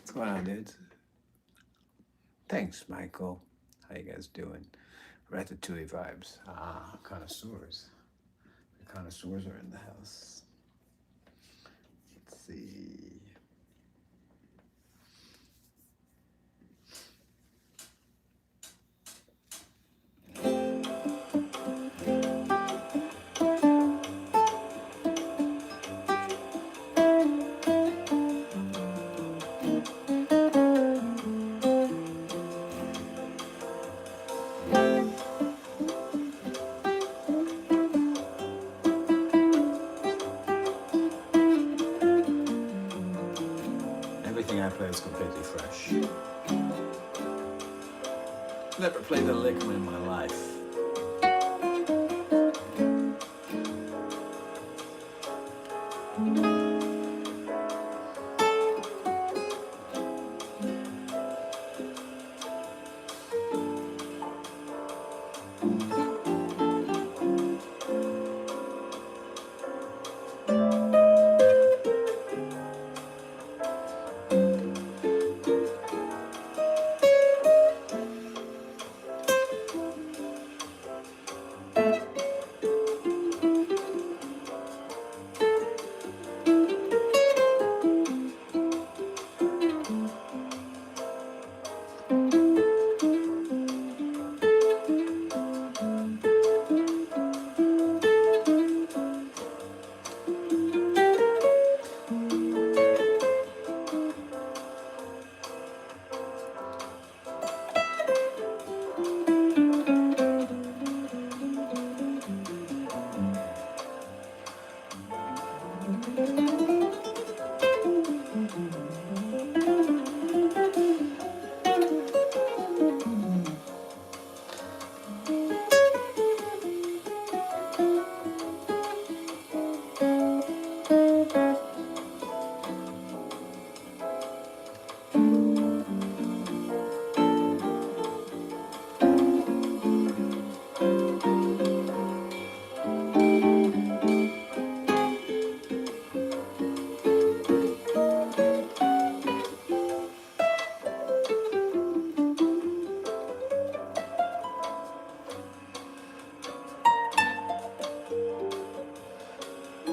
What's going on, dudes? Thanks, Michael. How you guys doing? Ratatouille vibes. Ah, connoisseurs. The connoisseurs are in the house. Let's see. it's completely fresh. Never played a lick in my life.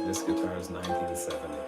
This guitar is 1970.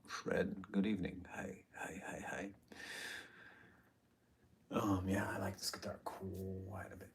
Fred, good evening. Hi, hi, hi, hi. Yeah, I like this guitar quite a bit.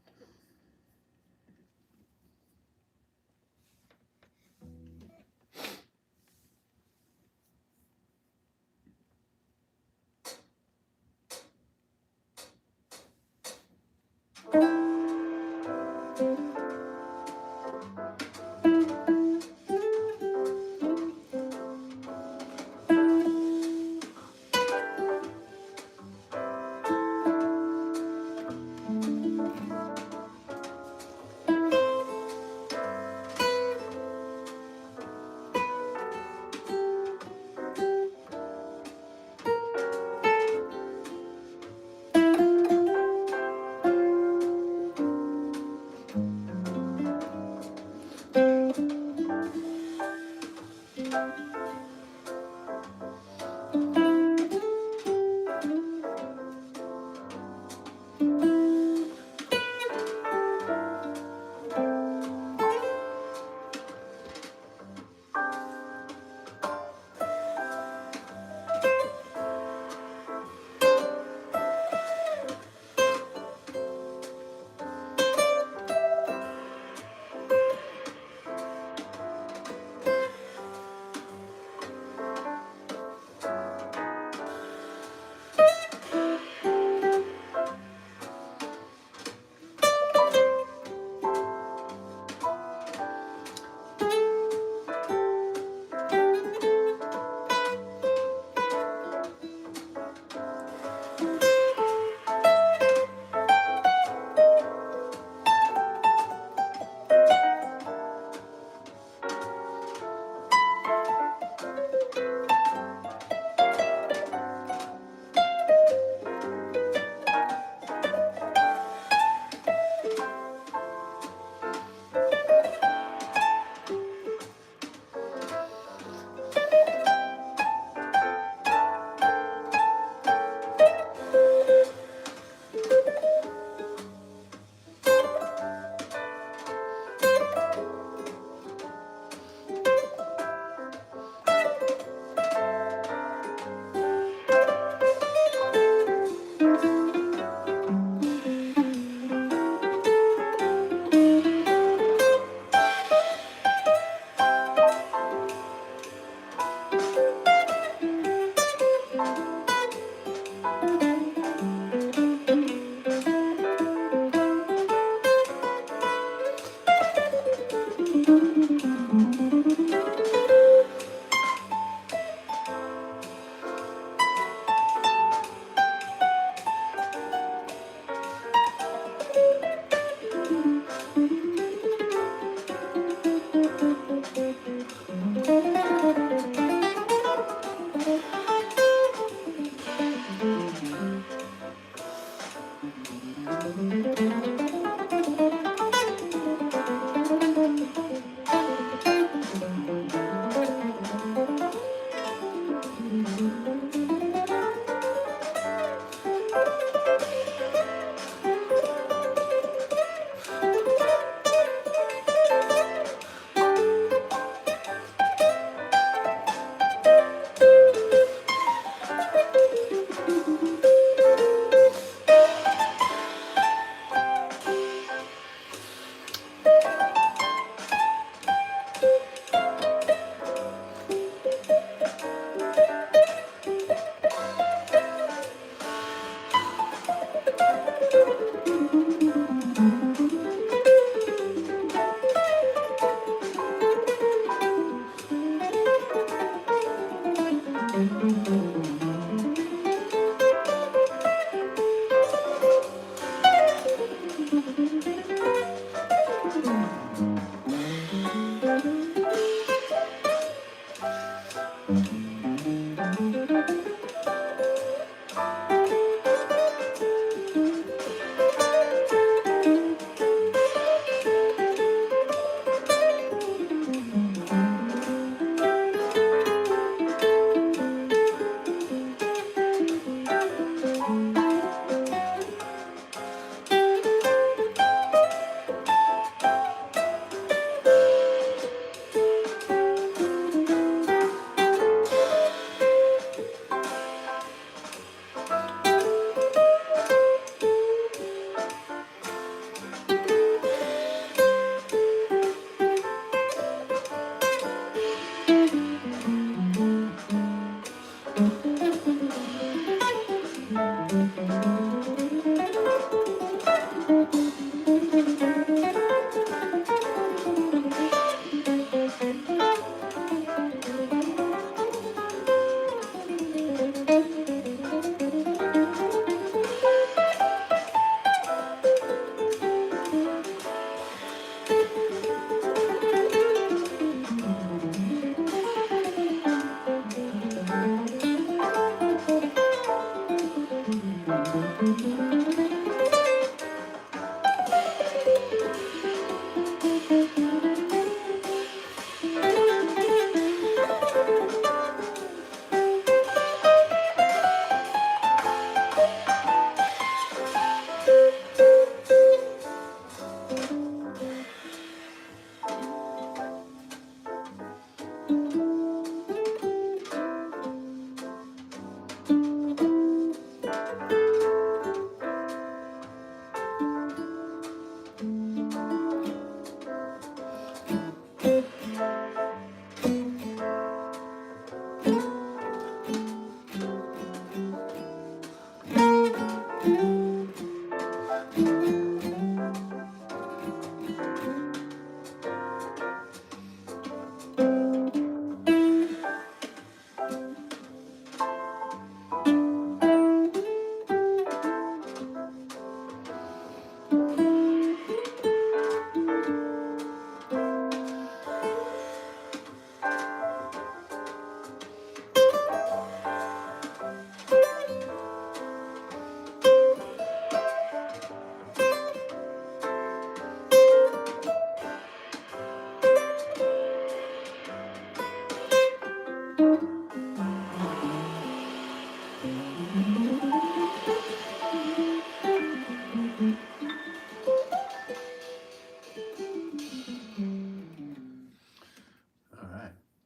Alright.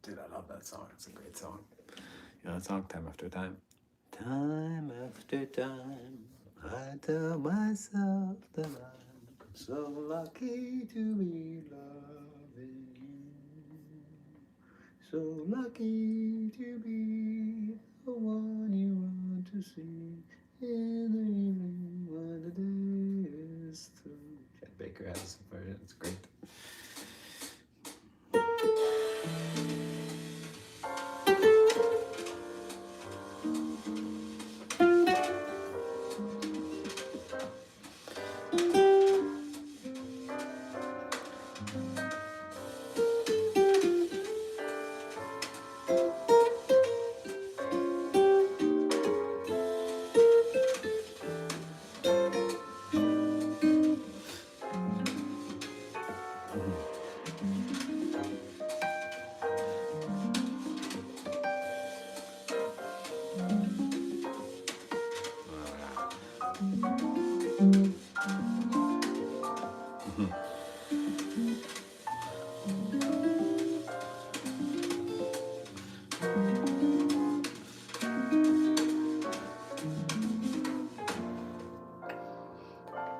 Dude, I love that song. It's a great song. You know that song, Time After Time? Time after time, I tell myself that I'm so lucky to be loving you. So lucky to be the one you want to see in the evening when the day is through. Chet Baker has a version. It's great.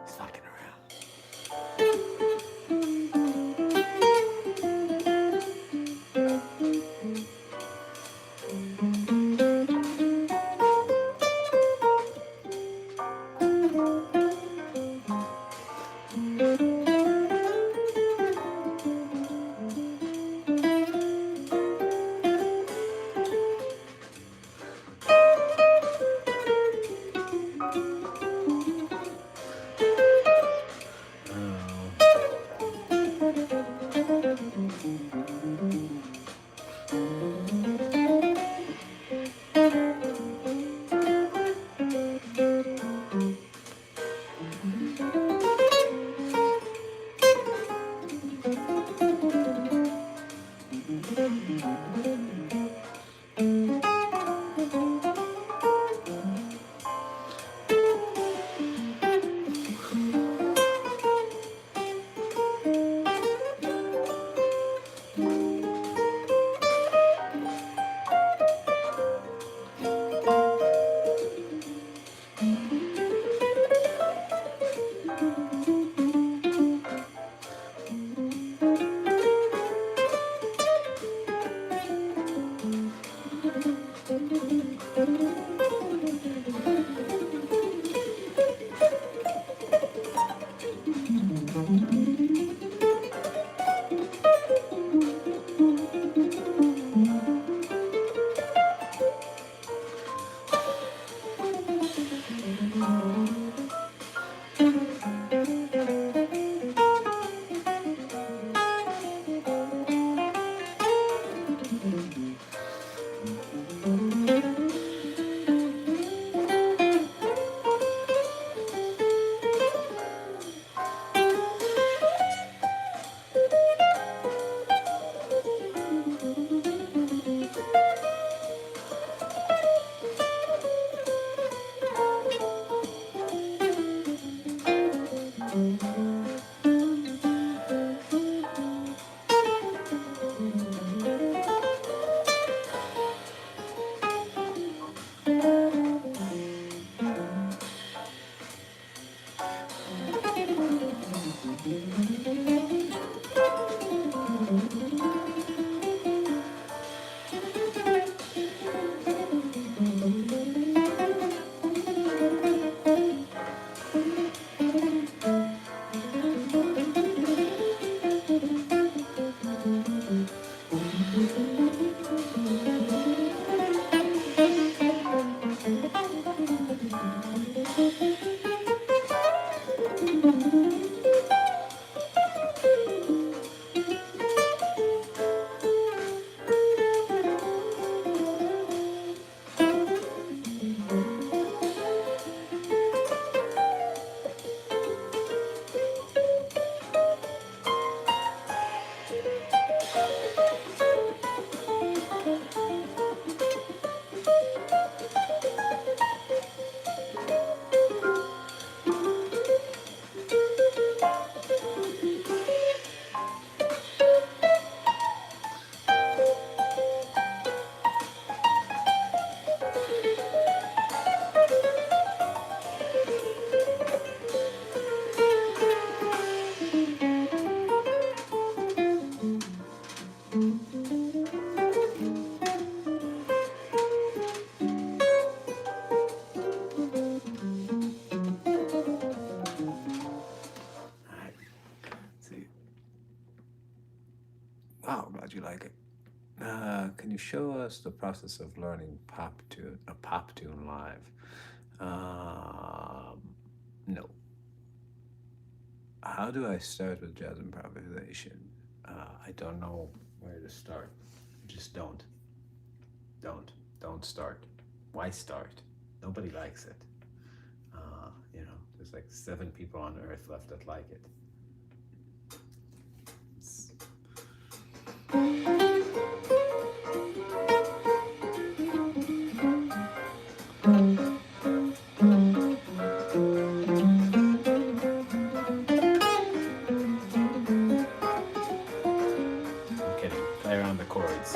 He's fucking around. Alright. See. Wow, glad you like it. Can you show us the process of learning a pop tune live? No. How do I start with jazz improvisation? I don't know where to start. Just don't. Don't start. Why start? Nobody likes it. There's like 7 people on earth left that like it. It's- I'm kidding. Play around the chords.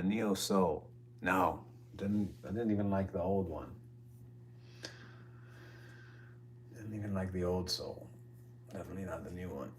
Neo Soul. No, I didn't even like the old one. Didn't even like the old Soul. Definitely not the new one.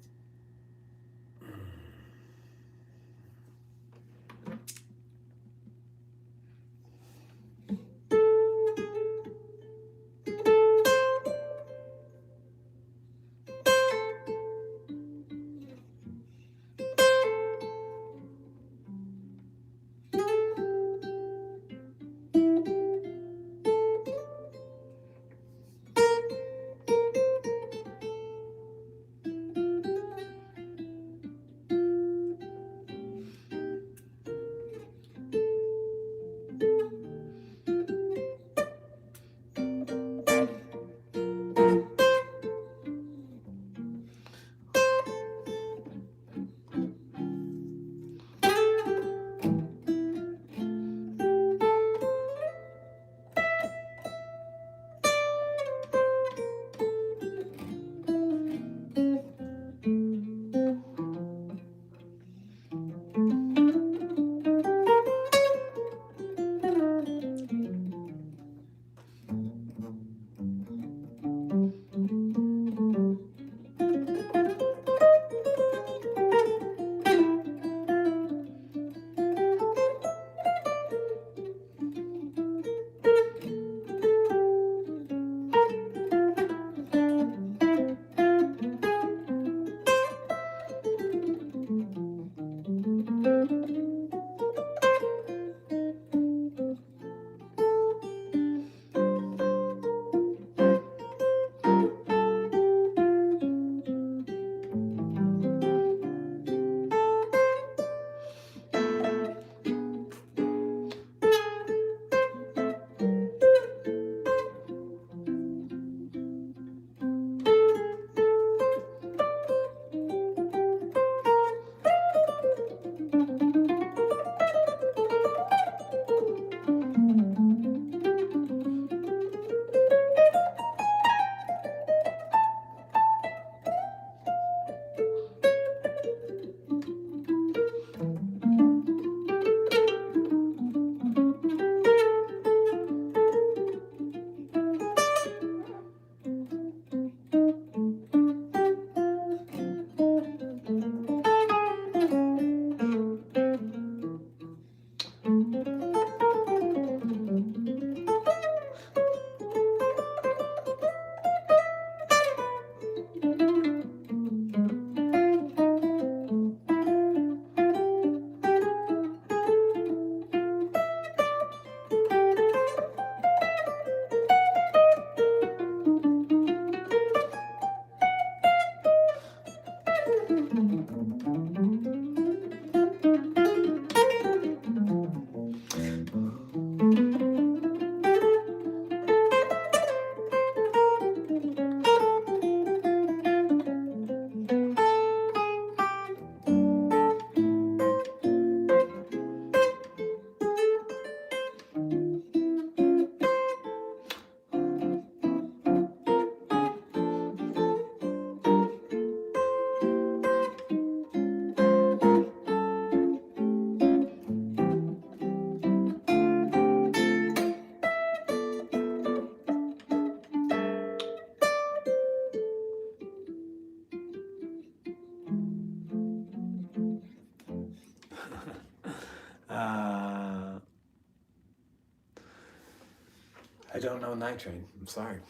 I don't know Night Train. I'm sorry.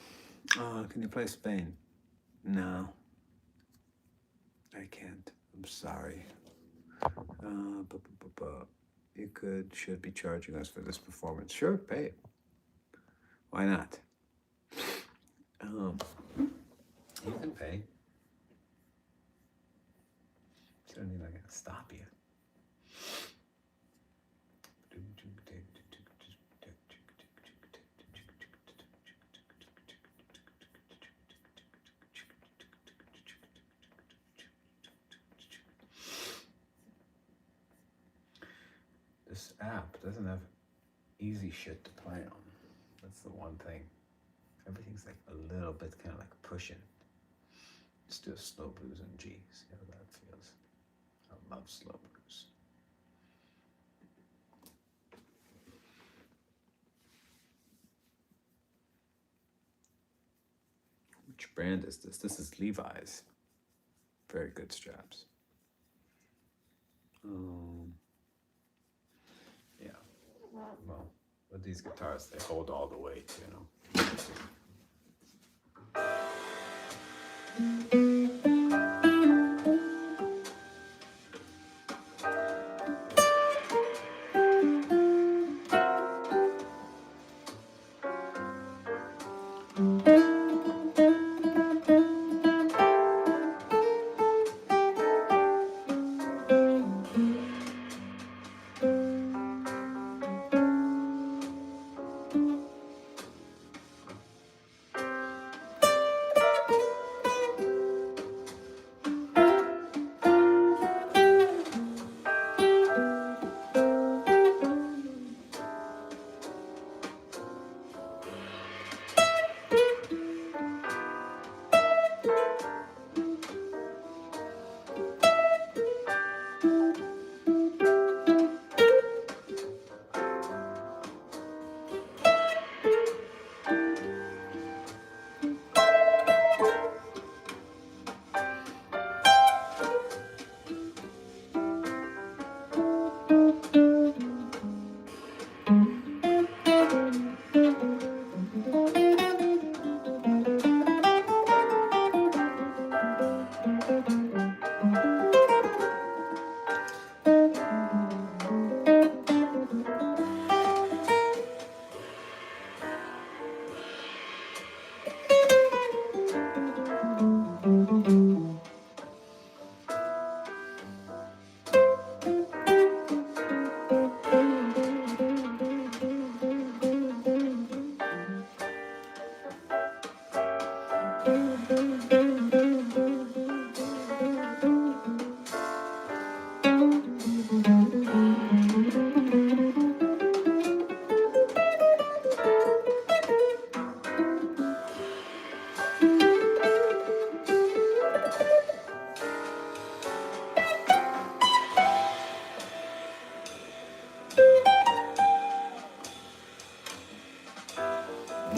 Can you play Spain? No. I can't. I'm sorry. You should be charging us for this performance. Sure, pay it. Why not? You can pay. Certainly not gonna stop you. This app doesn't have easy shit to play on. That's the one thing. Everything's like a little bit kind of like pushing. Let's do a slow blues in G. See how that feels. I love slow blues. Which brand is this? This is Levi's. Very good straps. Yeah. Well, with these guitars, they hold all the weight, you know.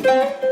Thanks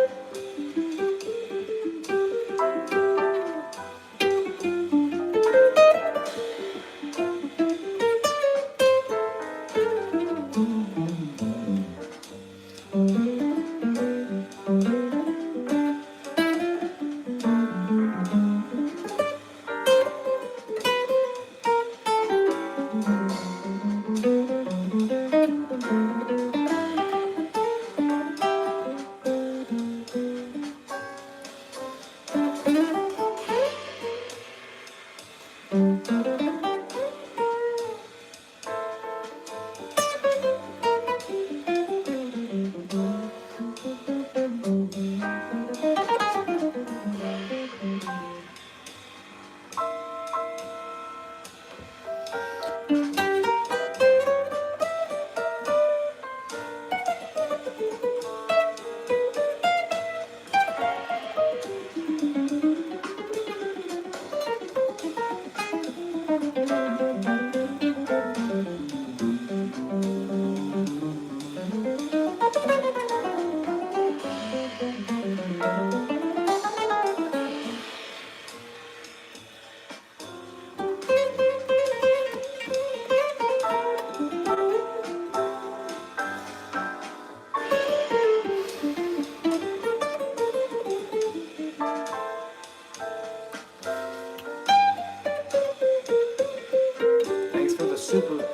for the super.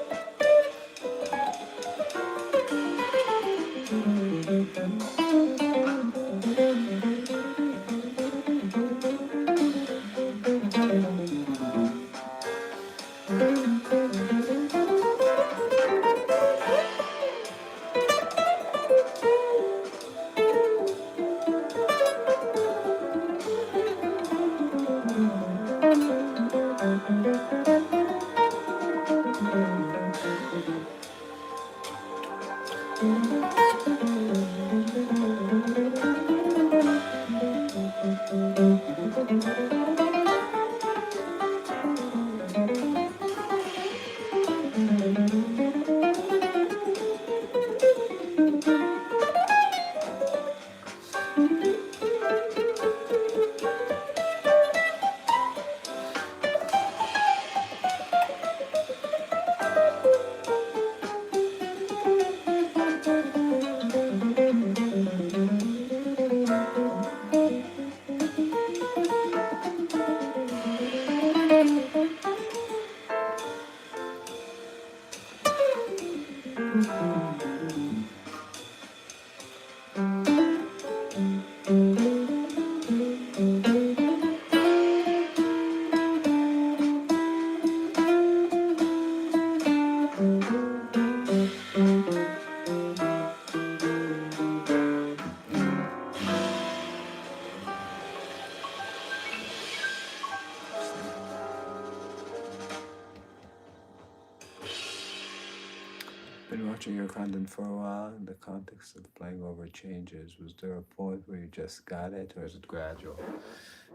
Been watching your content for a while. In the context of playing over changes, was there a point where you just got it, or is it gradual?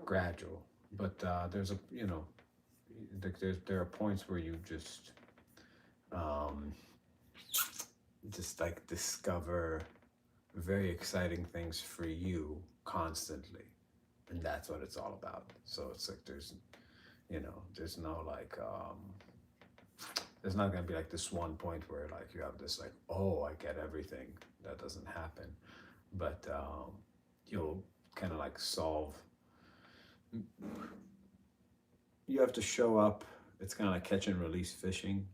Gradual, but there's a there are points where you um, just like discover very exciting things for you constantly, and that's what it's all about. So it's like there's no like there's not gonna be like this one point where like you have this like, oh, I get everything. That doesn't happen, but you'll kind of like solve. You have to show up. It's kind of like catch and release fishing.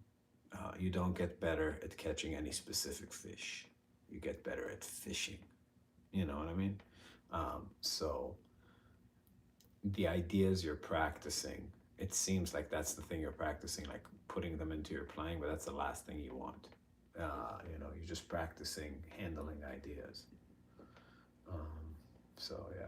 You don't get better at catching any specific fish. You get better at fishing. You know what I mean? So the ideas you're practicing, it seems like that's the thing you're practicing, like putting them into your playing, but that's the last thing you want. You're just practicing handling ideas. So yeah.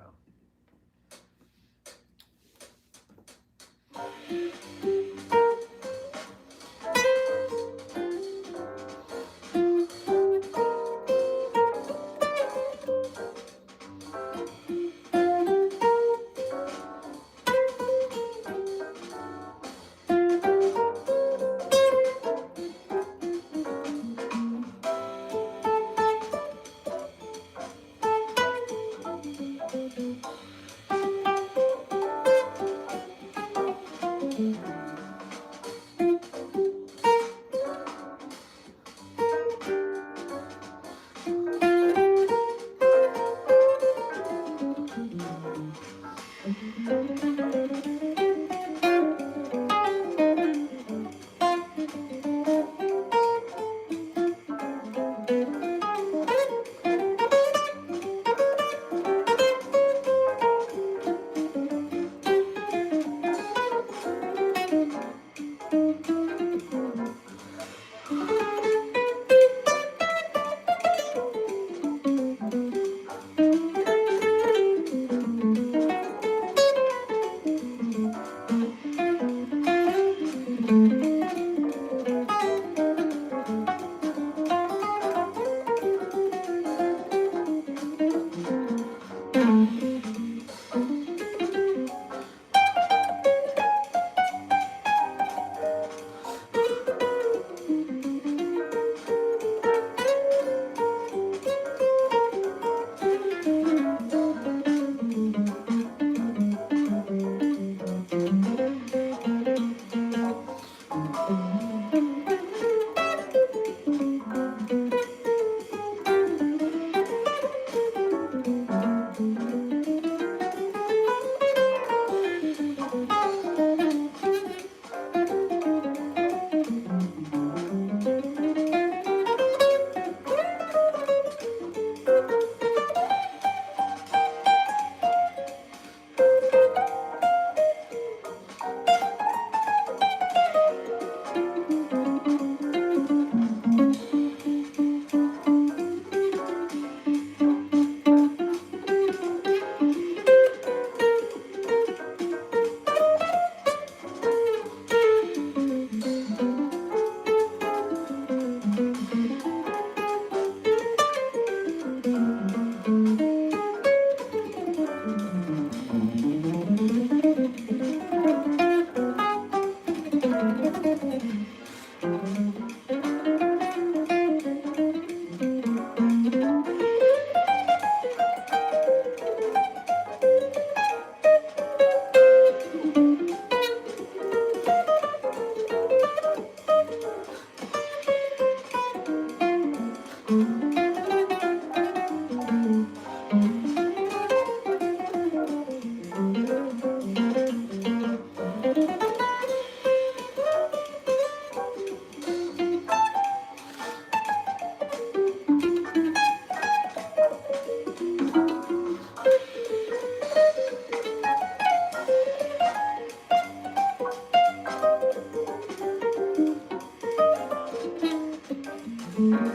Yeah.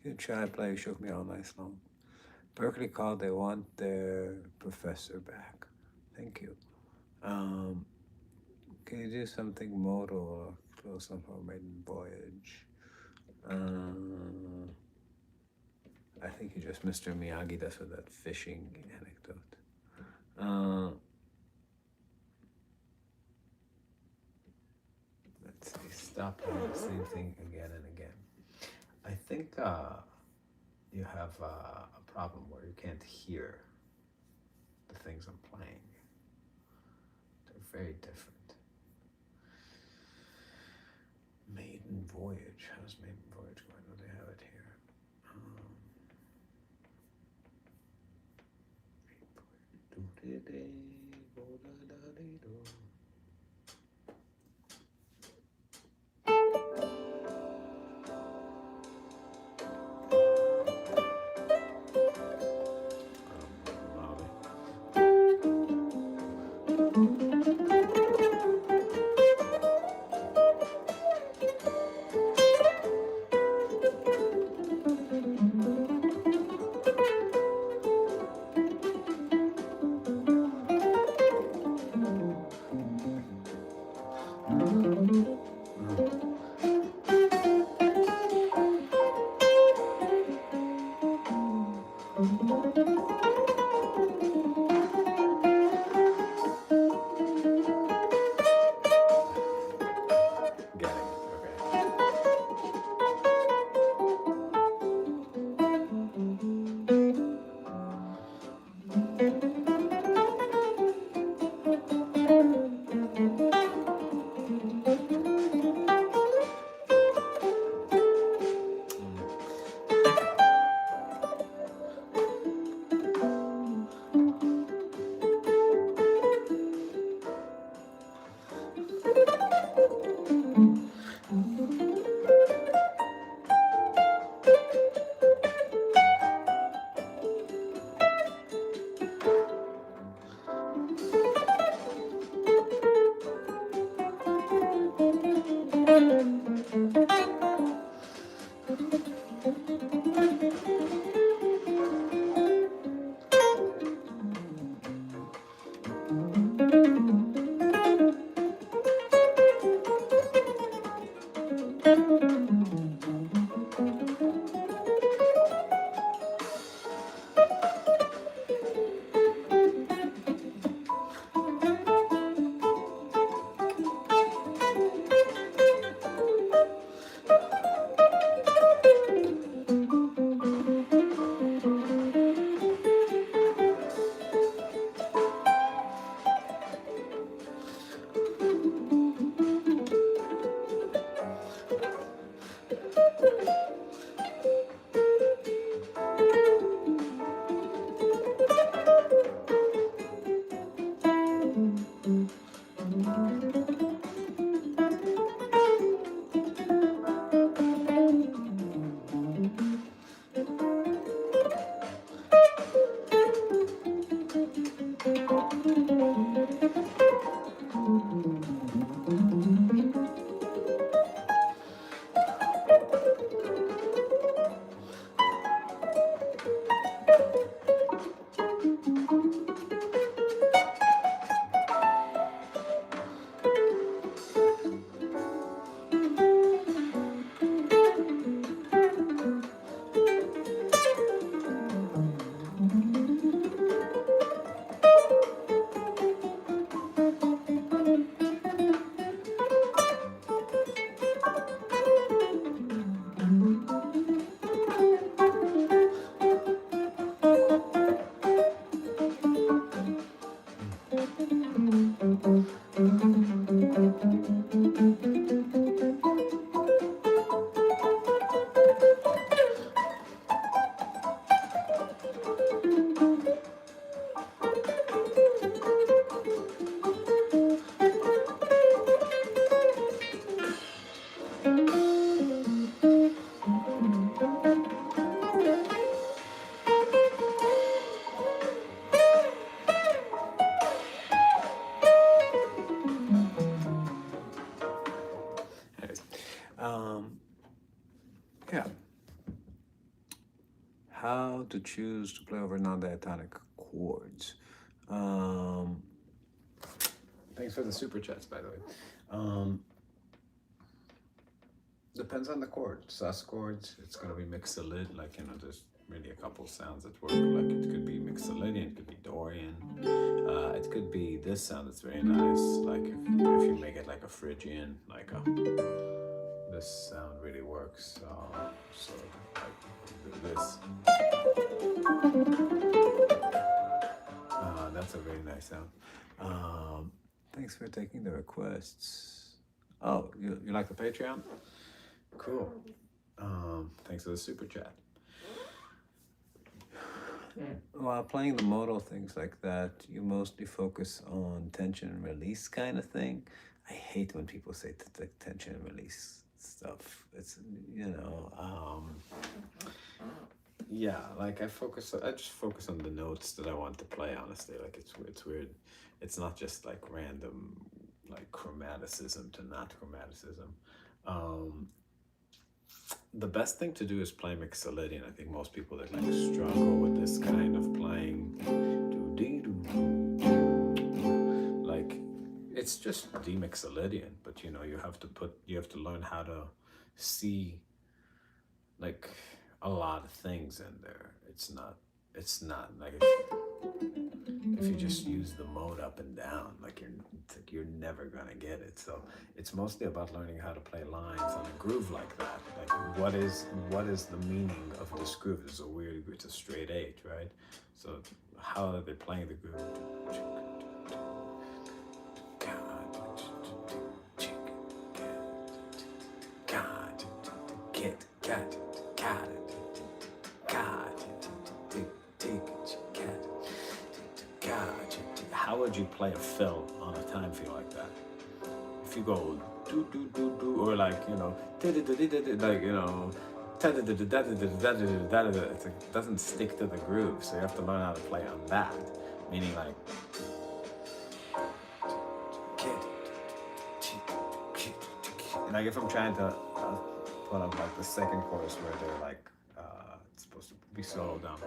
Good try, play. Shook me all nice long. Berkeley called. They want their professor back. Thank you. Um, can you do something modal or close up for maiden voyage? I think you just Mr. Miyagi. That's with that fishing anecdote. Let's see. Stop doing the same thing again and again. I think you have a problem where you can't hear the things I'm playing. They're very different. Maiden Voyage. How's Maiden Voyage going? Oh, they have it here. Um, yeah. How to choose to play over non-diatonic chords. Um, Thanks for the super chats, by the way. Um, Depends on the chord. Sus chords, it's gonna be mixolydian. Like, there's really a couple sounds that work. Like, it could be mixolydian, it could be Dorian. It could be this sound that's very nice. Like, if you make it like a Phrygian, like this sound really works. So like this. That's a very nice sound. Thanks for taking the requests. Oh, you like the Patreon? Cool. Thanks for the super chat. While playing the modal things like that, you mostly focus on tension and release kind of thing. I hate when people say tension and release stuff. It's, yeah, like I just focus on the notes that I want to play, honestly. Like, it's weird. It's not just like random, like chromaticism to not chromaticism. The best thing to do is play mixolydian. I think most people that like struggle with this kind of playing, like, it's just demixolydian, but you have to learn how to see like a lot of things in there. It's not like if you just use the mode up and down, like you're never gonna get it. So it's mostly about learning how to play lines on a groove like that. Like, what is the meaning of this groove? It's a straight 8, right? So how are they playing the groove? How would you play a fill on a time feel like that? If you go do do do do, or like like it doesn't stick to the groove, so you have to learn how to play on that. Meaning like if I'm trying to put up like the second chorus where they're like it's supposed to be slowed down.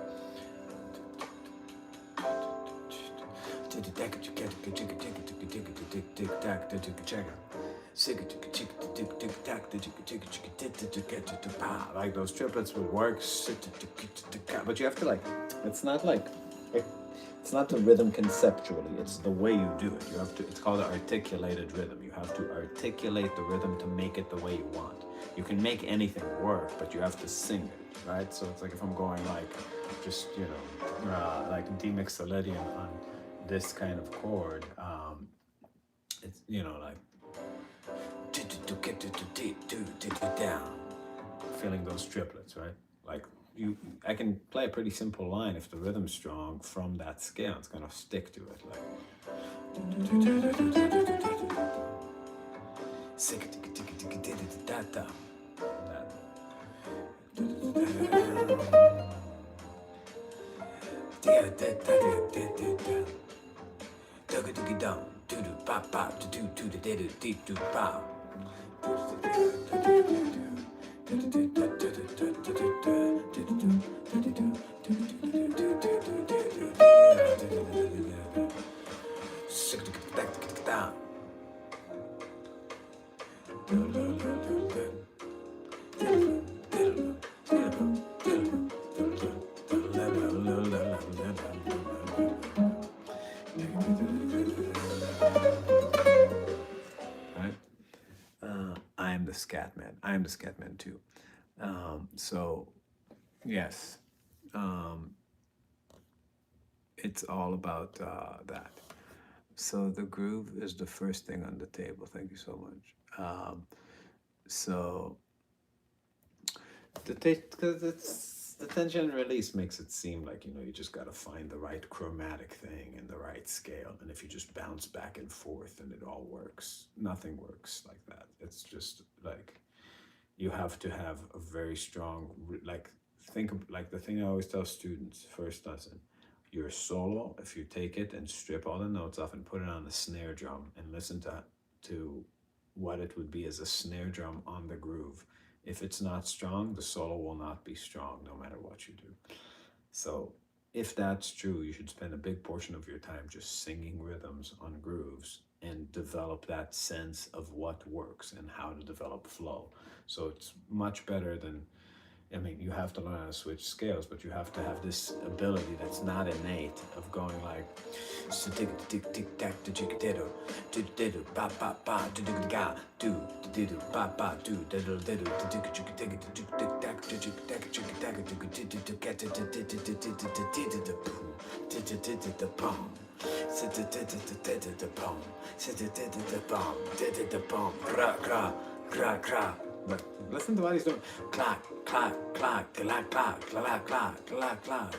Like those triplets would work, but you have to it's not the rhythm conceptually, it's the way you do it. It's called articulated rhythm. You have to articulate the rhythm to make it the way you want. You can make anything work, but you have to sing it, right? So it's like if I'm going like just, like demixolydian on this kind of chord, it's, like down, feeling those triplets, right? Like I can play a pretty simple line if the rhythm's strong from that scale. It's gonna stick to it, like. I am the scat man too. So yes, it's all about that. So the groove is the first thing on the table. Thank you so much. So the tension and release makes it seem like you just got to find the right chromatic thing and the right scale, and if you just bounce back and forth and it all works, nothing works like that. It's just like you have to have a very strong think of like the thing I always tell students first lesson. Your solo, if you take it and strip all the notes off and put it on the snare drum and listen to what it would be as a snare drum on the groove. If it's not strong, the solo will not be strong no matter what you do. So if that's true, you should spend a big portion of your time just singing rhythms on grooves and develop that sense of what works and how to develop flow. So it's much better than, I mean, you have to learn how to switch scales, but you have to have this ability that's not innate of going like tick tick tick tack to chick diddle diddle ba ba ba do do ga do diddle ba ba do diddle diddle to tick chick tick tick tick tack to chick tack chick tack to to get to the bomb. Sit the bomb. Sit the bomb. The bomb. Gra gra gra gra. But listen to what he's doing. Clack, clack, clack, clack, clack, clack, clack, clack, clack.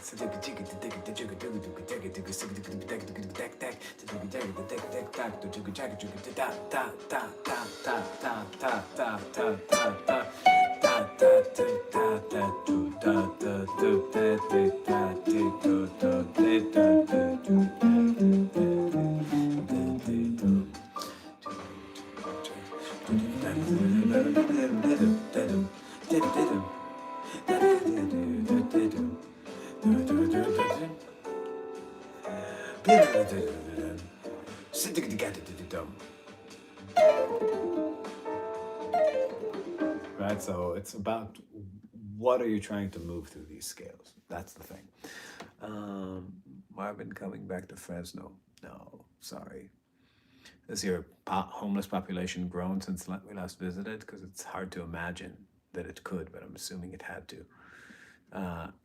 Right, so it's about what are you trying to move through these scales? That's the thing. Marvin coming back to Fresno. No, sorry. Has your homeless population grown since we last visited? Because it's hard to imagine that it could, but I'm assuming it had to.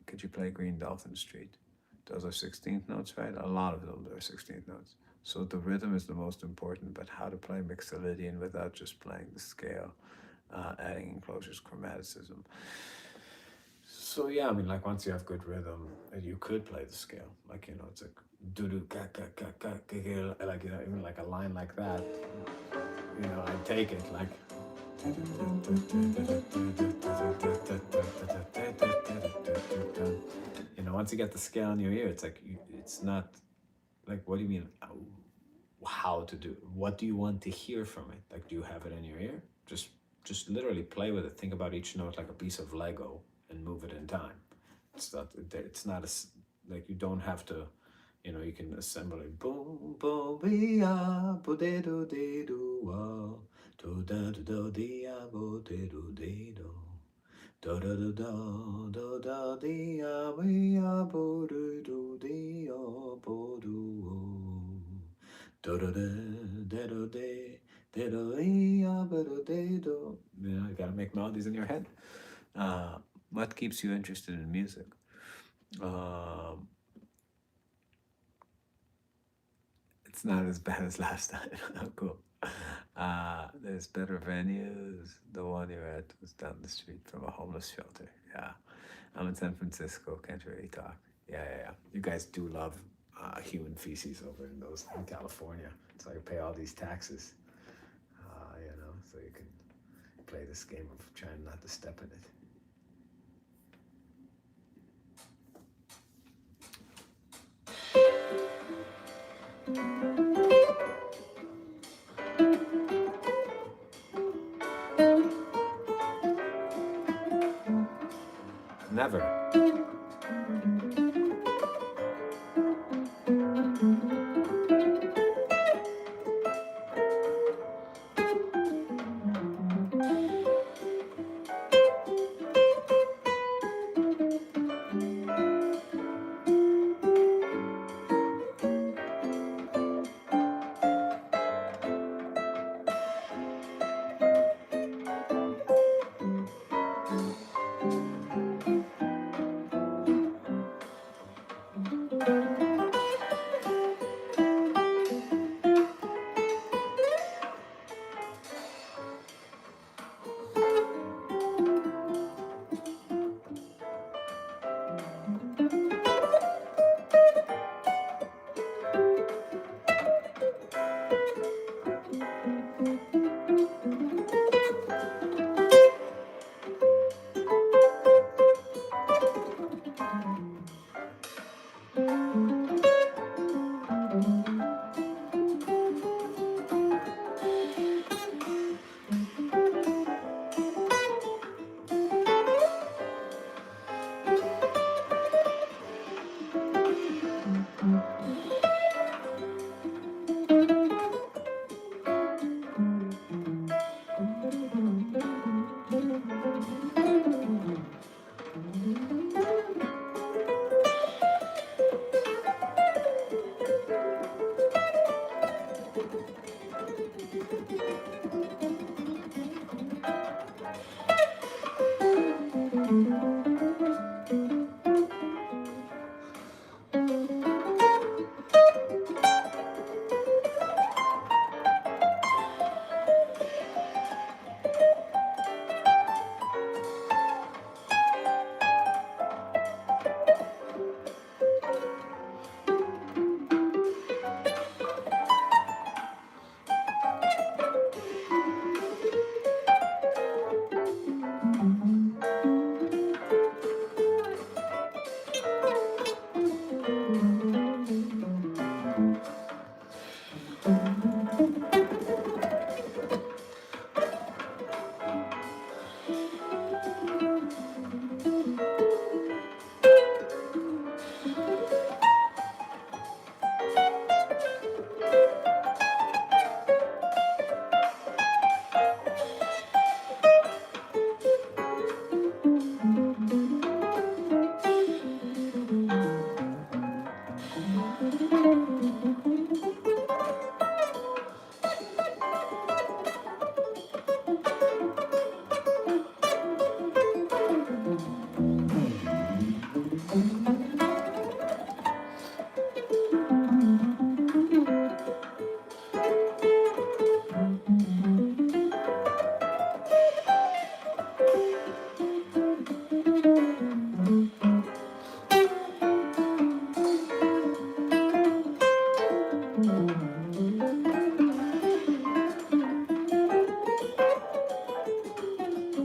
Could you play Green Dolphin Street? Those are 16th notes, right? A lot of them are 16th notes. So the rhythm is the most important, but how to play Mixolydian without just playing the scale, adding enclosures, chromaticism. So yeah, I mean, like once you have good rhythm, you could play the scale. Like, you know, it's like do do ka ka ka ka ka, like, you know, even like a line like that. You know, I take it like. You know, once you get the scale in your ear, it's like it's not like, what do you mean? How to do? What do you want to hear from it? Like, do you have it in your ear? Just literally play with it. Think about each note like a piece of Lego and move it in time. It's not. It's not like you don't have to. You know, you can assemble it. Boom boom bia bo de do wa do da do dia bo de do do da da da do da dia bia bo do dia bo do do do da do de. You know, you gotta make melodies in your head. What keeps you interested in music? It's not as bad as last time. Cool. There's better venues. The one you're at was down the street from a homeless shelter. Yeah. I'm in San Francisco. Can't really talk. Yeah. You guys do love human feces over in California. So you pay all these taxes. You know, so you can play this game of trying not to step in it. Never.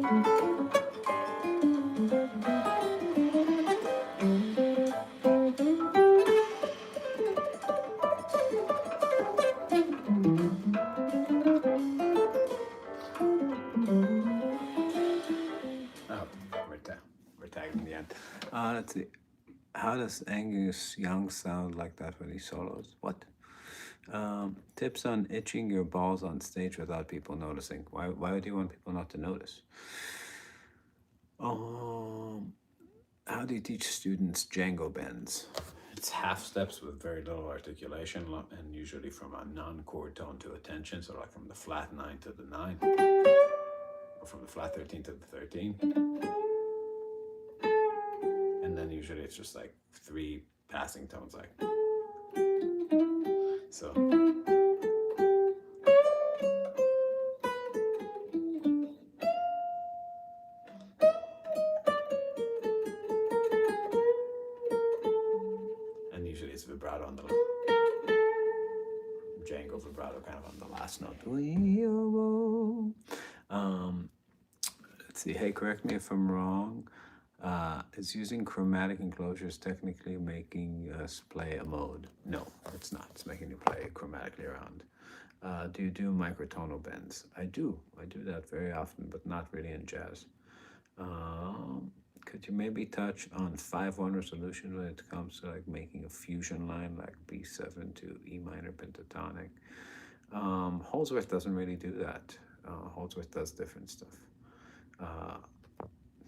Oh, we're tagged in the end. Let's see. How does Angus Young sound like that when he solos? What? Tips on itching your balls on stage without people noticing. Why do you want people not to notice? Um, how do you teach students Django bends? It's half steps with very little articulation, and usually from a non-chord tone to a tension, so like from the flat 9 to the 9, or from the flat 13 to the 13. And then usually it's just like 3 passing tones, like so. And usually it's vibrato on the Django vibrato kind of on the last note. Let's see. Hey, correct me if I'm wrong. Is using chromatic enclosures technically making us play a mode? No, it's not. It's making you play chromatically around. Do you do microtonal bends? I do. I do that very often, but not really in jazz. Could you maybe touch on 5/1 resolution when it comes to like making a fusion line like B7 to E minor pentatonic? Holdsworth doesn't really do that. Holdsworth does different stuff.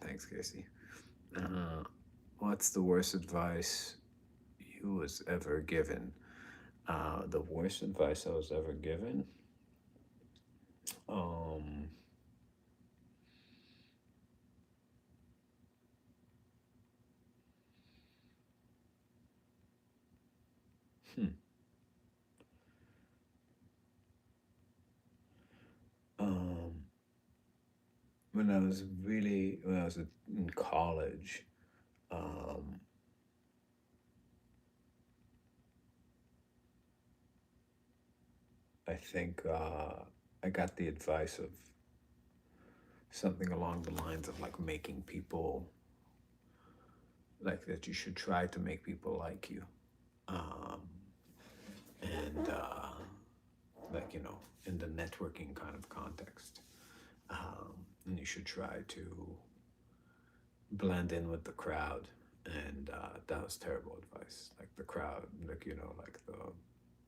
Thanks, Casey. What's the worst advice you was ever given? The worst advice I was ever given? When I was in college, I think I got the advice of something along the lines of like making people like that you should try to make people like you. And like, you know, in the networking kind of context. And you should try to blend in with the crowd. And that was terrible advice. Like the crowd, like, you know, like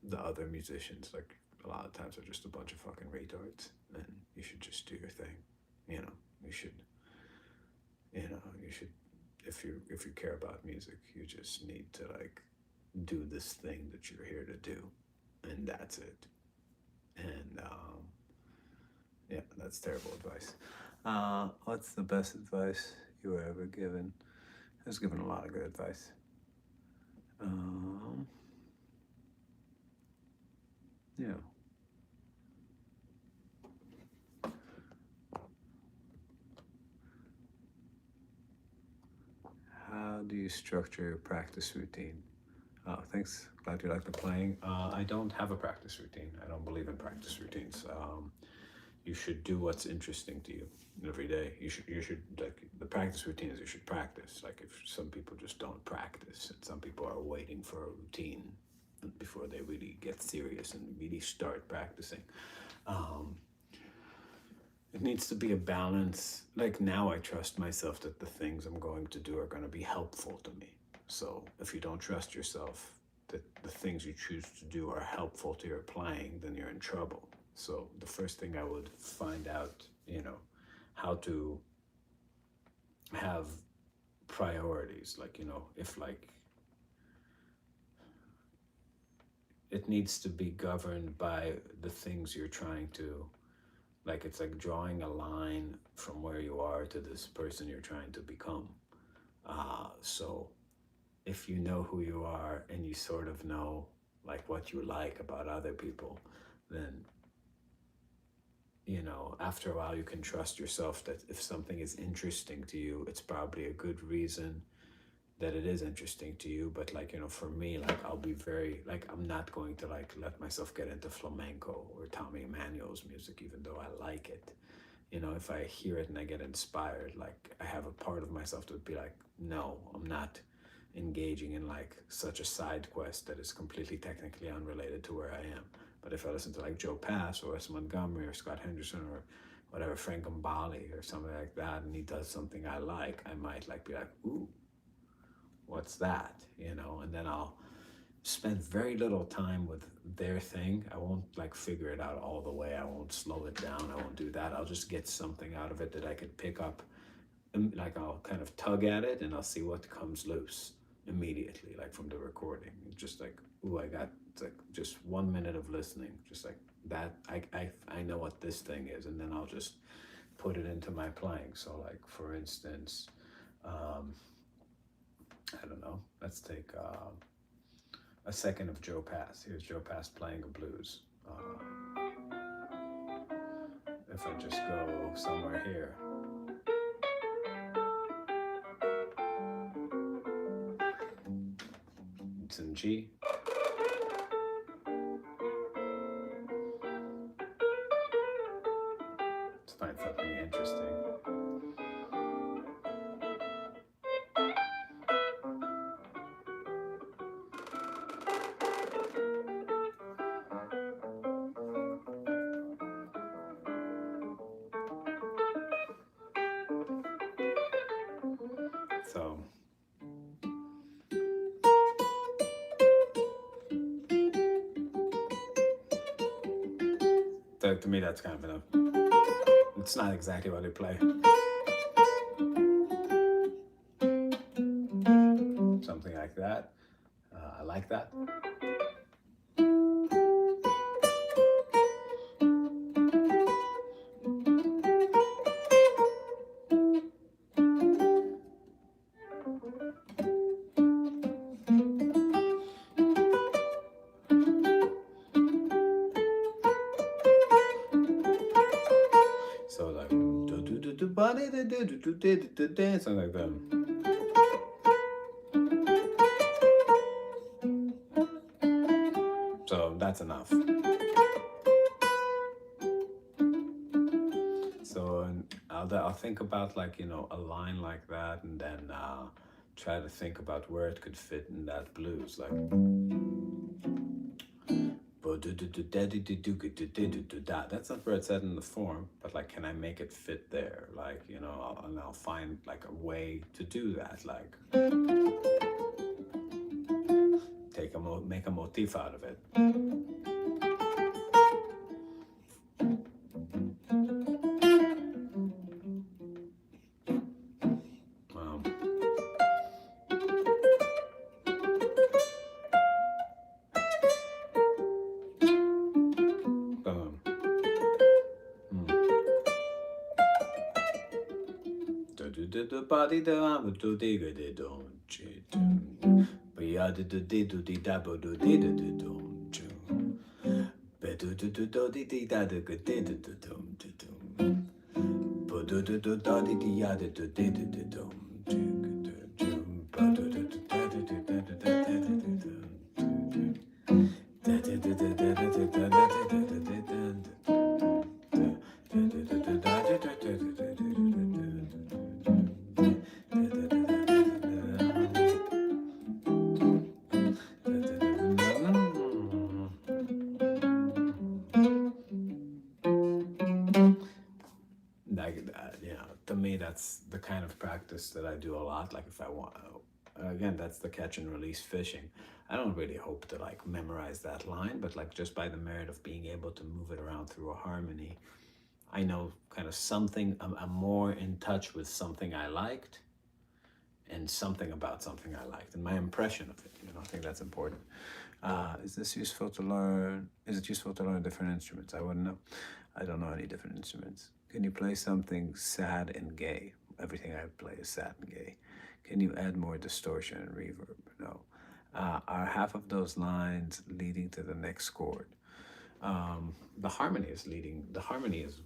the other musicians, like a lot of times are just a bunch of fucking retards, and you should just do your thing. You know, you should if you care about music, you just need to like do this thing that you're here to do, and that's it. And yeah, that's terrible advice. What's the best advice you were ever given? I was given a lot of good advice. Yeah. How do you structure your practice routine? Thanks. Glad you like the playing. I don't have a practice routine. I don't believe in practice routines. You should do what's interesting to you every day. You should like the practice routine is you should practice. Like if some people just don't practice, and some people are waiting for a routine before they really get serious and really start practicing. It needs to be a balance. Like now I trust myself that the things I'm going to do are going to be helpful to me. So if you don't trust yourself that the things you choose to do are helpful to your playing, then you're in trouble. So the first thing I would find out, you know, how to have priorities. Like, you know, if like it needs to be governed by the things you're trying to, like it's like drawing a line from where you are to this person you're trying to become. So if you know who you are and you sort of know like what you like about other people, then, you know, after a while you can trust yourself that if something is interesting to you, it's probably a good reason that it is interesting to you. But like, you know, for me, like I'll be very, like I'm not going to like let myself get into flamenco or Tommy Emmanuel's music, even though I like it. you know, if I hear it and I get inspired, like I have a part of myself that would be like, no, I'm not engaging in like such a side quest that is completely technically unrelated to where I am. But if I listen to like Joe Pass or Wes Montgomery or Scott Henderson or whatever, Frank Mbali or something like that, and he does something I like, I might like be like, ooh, what's that? You know, and then I'll spend very little time with their thing. I won't like figure it out all the way. I won't slow it down. I won't do that. I'll just get something out of it that I could pick up. Like I'll kind of tug at it and I'll see what comes loose immediately, like from the recording. Just like, ooh, I got like just 1 minute of listening, just like that. I know what this thing is, and then I'll just put it into my playing. So like for instance, I don't know. Let's take a second of Joe Pass. Here's Joe Pass playing a blues. If I just go somewhere here. It's in G. Let's find something interesting. So to me, that's kind of enough. It's not exactly what they play. Something like that. I like that. So like something like that. So that's enough. So I'll think about like, you know, a line like that, and then try to think about where it could fit in that blues, like. That's not where it's at in the form, but like, can I make it fit there? Like, you know, and I'll find like a way to do that. Like, make a motif out of it. The body the I'm to dig it don't cheat. But yeah, the do the double do did it don't chew. But do the da the good did it don't chew. But do da the other do did it don't chew. But do da you know, to me, that's the kind of practice that I do a lot. Like if I want, again, that's the catch and release fishing. I don't really hope to like memorize that line, but like just by the merit of being able to move it around through a harmony, I know kind of something, I'm more in touch with something I liked and something about something I liked and my impression of it. You know, I think that's important. Is this useful to learn? Is it useful to learn different instruments? I wouldn't know. I don't know any different instruments. Can you play something sad and gay? Everything I play is sad and gay. Can you add more distortion and reverb? No. Are half of those lines leading to the next chord? The harmony is leading. The harmony is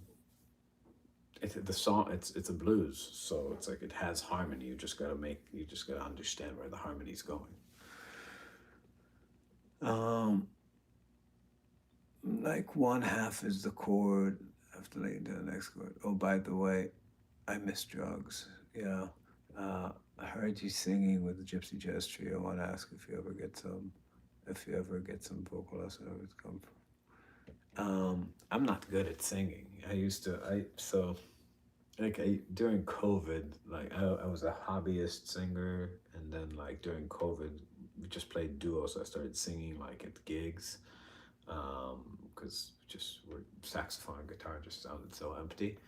the song. It's a blues, so it's like it has harmony. You just gotta understand where the harmony's going. Like one half is the chord, have to let you do the next chord. Oh, by the way, I miss drugs. Yeah. I heard you singing with the Gypsy Jazz Trio. I want to ask if you ever get some vocal lessons where it's come from. I'm not good at singing. During COVID, like I was a hobbyist singer, and then like during COVID, we just played duos. So I started singing like at gigs, because just saxophone and guitar just sounded so empty.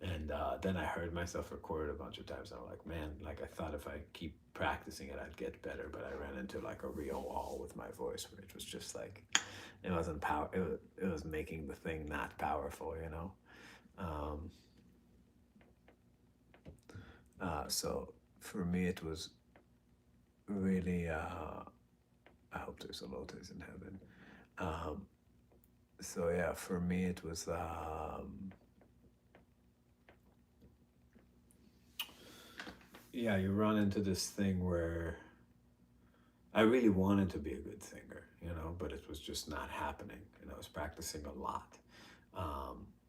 And then I heard myself record a bunch of times. And I'm like, man, like I thought if I keep practicing it, I'd get better. But I ran into like a real wall with my voice, which was just like, it wasn't power. It was making the thing not powerful, you know. Um, so for me, it was really. I hope there's a lotus in heaven. Um, so yeah, for me, it was. Yeah, you run into this thing where I really wanted to be a good singer, you know, but it was just not happening, and I was practicing a lot.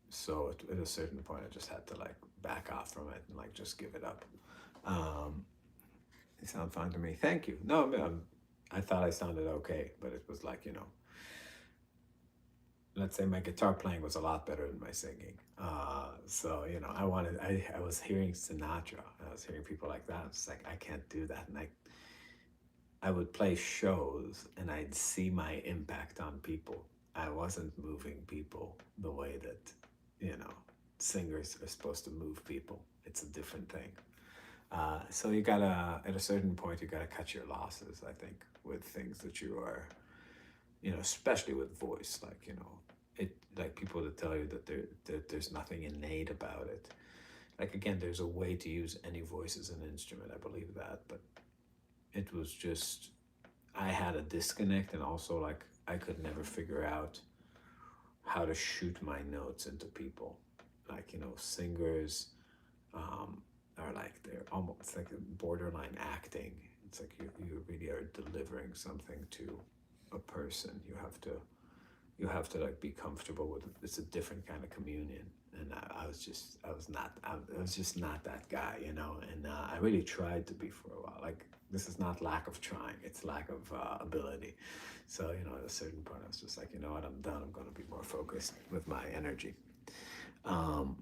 So at a certain point, I just had to like back off from it and like just give it up. Um, you sound fine to me. Thank you. No, I thought I sounded okay, but it was like, you know, let's say my guitar playing was a lot better than my singing. So you know, I was hearing Sinatra. I was hearing people like that. I was like, I can't do that, and I would play shows and I'd see my impact on people. I wasn't moving people the way that, you know, singers are supposed to move people. It's a different thing. So you gotta, at a certain point, you gotta cut your losses, I think, with things that you are, you know, especially with voice. Like, you know, like people that tell you that there's nothing innate about it. Like, again, there's a way to use any voice as an instrument. I believe that, but it was just, I had a disconnect, and also like I could never figure out how to shoot my notes into people. Like, you know, singers are like, they're almost like borderline acting. It's like you really are delivering something to a person. You have to like be comfortable with it. It's a different kind of communion. And I was just not that guy, you know. And I really tried to be for a while. Like, this is not lack of trying; it's lack of ability. So, you know, at a certain point, I was just like, you know what, I'm done. I'm going to be more focused with my energy. Um,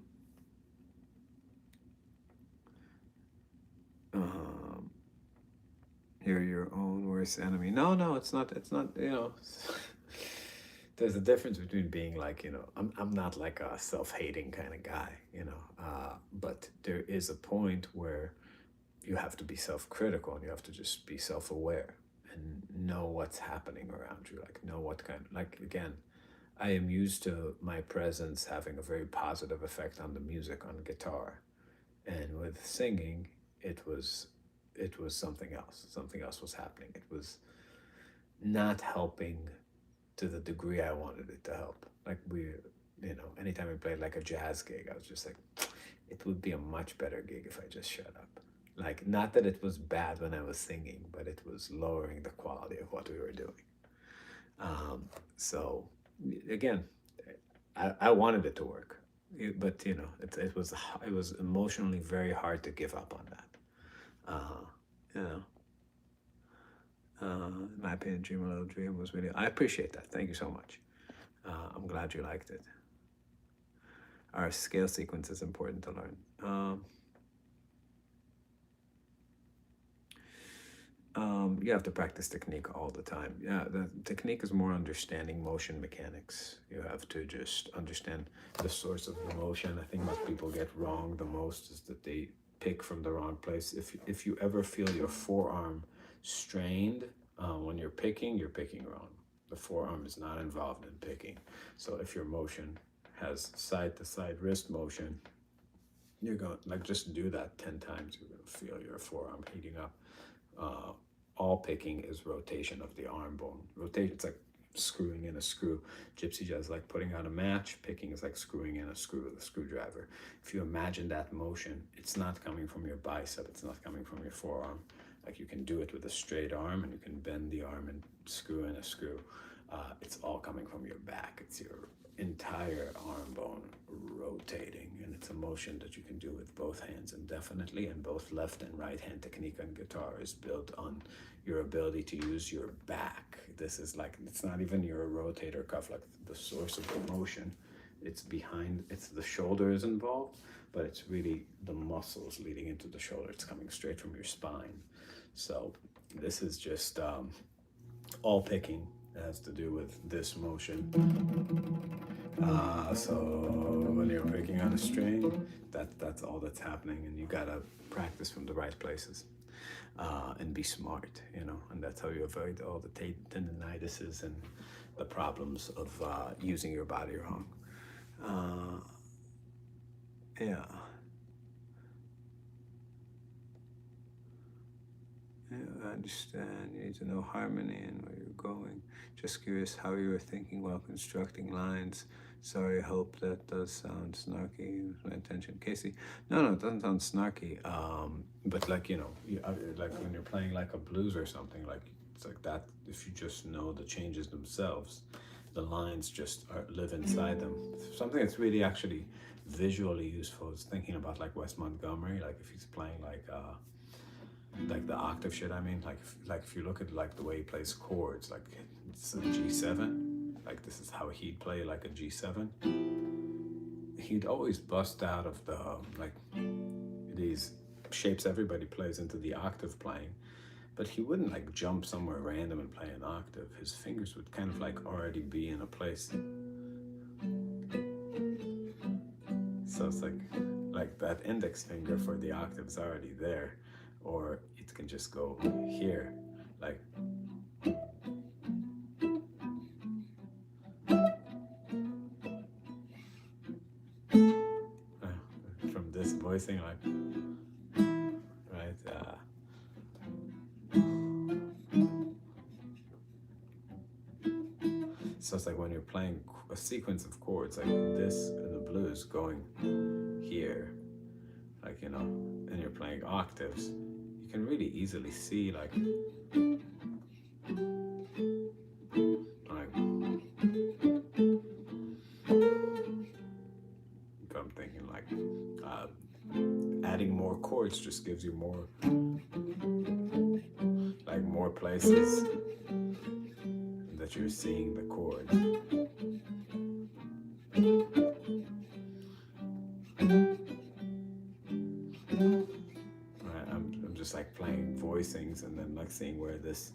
um, you're your own worst enemy. No, no, it's not. It's not. You know, there's a difference between being like, you know, I'm not like a self-hating kind of guy, you know. But there is a point where you have to be self-critical, and you have to just be self-aware and know what's happening around you. Like, know what kind. Like, again, I am used to my presence having a very positive effect on the music on guitar, and with singing, it was it was something else. Something else was happening. It was not helping to the degree I wanted it to help. Like, you know, anytime we played like a jazz gig, I was just like, it would be a much better gig if I just shut up. Like, not that it was bad when I was singing, but it was lowering the quality of what we were doing. So, again, I wanted it to work, but you know, it was emotionally very hard to give up on that. You know, in my opinion, Dream a Little Dream was really. I appreciate that. Thank you so much. I'm glad you liked it. Our scale sequence is important to learn. You have to practice technique all the time. Yeah, the technique is more understanding motion mechanics. You have to just understand the source of the motion. I think what people get wrong the most is that they pick from the wrong place. If you ever feel your forearm strained when you're picking wrong. The forearm is not involved in picking. So if your motion has side to side wrist motion, you're going, like, just do that 10 times. You're going to feel your forearm heating up. All picking is rotation of the arm bone. Rotation, it's like screwing in a screw. Gypsy jazz is like putting out a match. Picking is like screwing in a screw with a screwdriver. If you imagine that motion, it's not coming from your bicep. It's not coming from your forearm. Like, you can do it with a straight arm, and you can bend the arm and screw in a screw. It's all coming from your back. It's your entire arm bone rotating, and it's a motion that you can do with both hands indefinitely, and both left and right hand technique on guitar is built on your ability to use your back. This is like, it's not even your rotator cuff, like the source of the motion. It's behind, it's the shoulder is involved, but it's really the muscles leading into the shoulder. It's coming straight from your spine. So this is just all picking. It has to do with this motion. So when you're picking on a string, that's all that's happening, and you gotta practice from the right places and be smart, you know, and that's how you avoid all the tendinitises and the problems of using your body wrong. Yeah. I understand. You need to know harmony and where you're going. Just curious how you were thinking while constructing lines. Sorry, I hope that does sound snarky. With my attention, Casey. No, it doesn't sound snarky. But like, you know, like when you're playing like a blues or something, like it's like that. If you just know the changes themselves, the lines just live inside them. Something that's really actually visually useful is thinking about like Wes Montgomery, like if he's playing like the octave shit. I mean, like if you look at like the way he plays chords, like it's a G7, like this is how he'd play like a G7. He'd always bust out of the like these shapes everybody plays into the octave playing, but he wouldn't like jump somewhere random and play an octave. His fingers would kind of like already be in a place. So it's like that index finger for the octave is already there, or it can just go here, like. From this voicing, like, right? So it's like when you're playing a sequence of chords, like this in the blues going here, like, you know, and you're playing octaves, you can really easily see like if I'm thinking like adding more chords just gives you more, like more places that you're seeing the chords. I'm just like playing voicings and then like seeing where this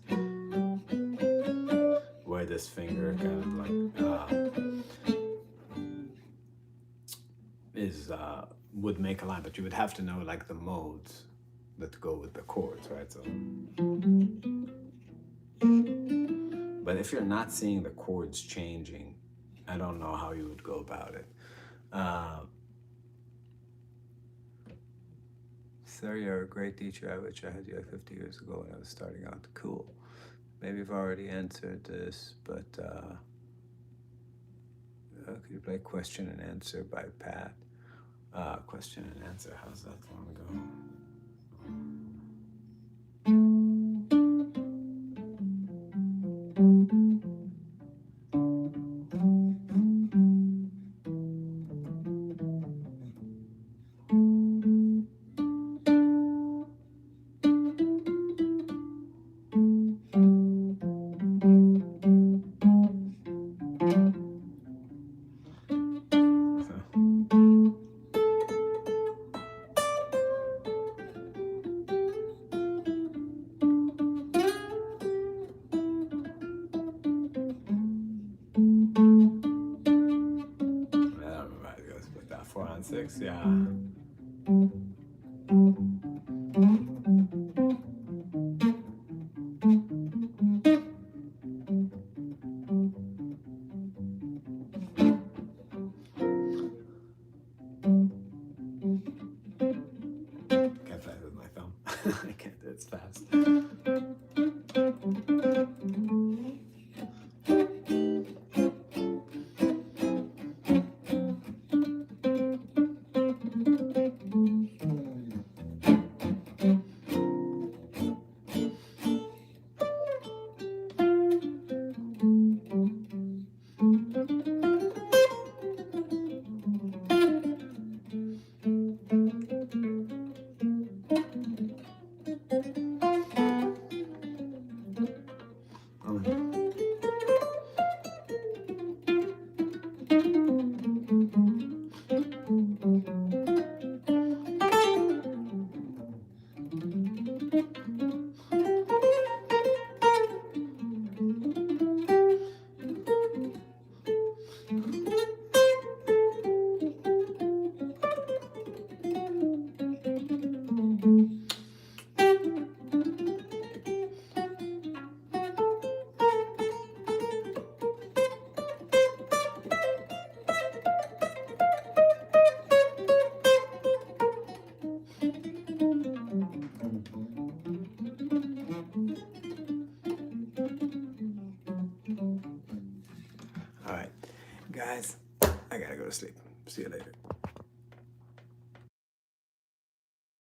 finger kind of like is would make a line, but you would have to know like the modes that go with the chords, right? So, but if you're not seeing the chords changing, I don't know how you would go about it. Sir, you're a great teacher. I wish I had you like 50 years ago when I was starting out. Cool. Maybe you've already answered this, but could you play Question and Answer by Pat? Question and Answer, how's that one go? Six, yeah. Can't play with my thumb. I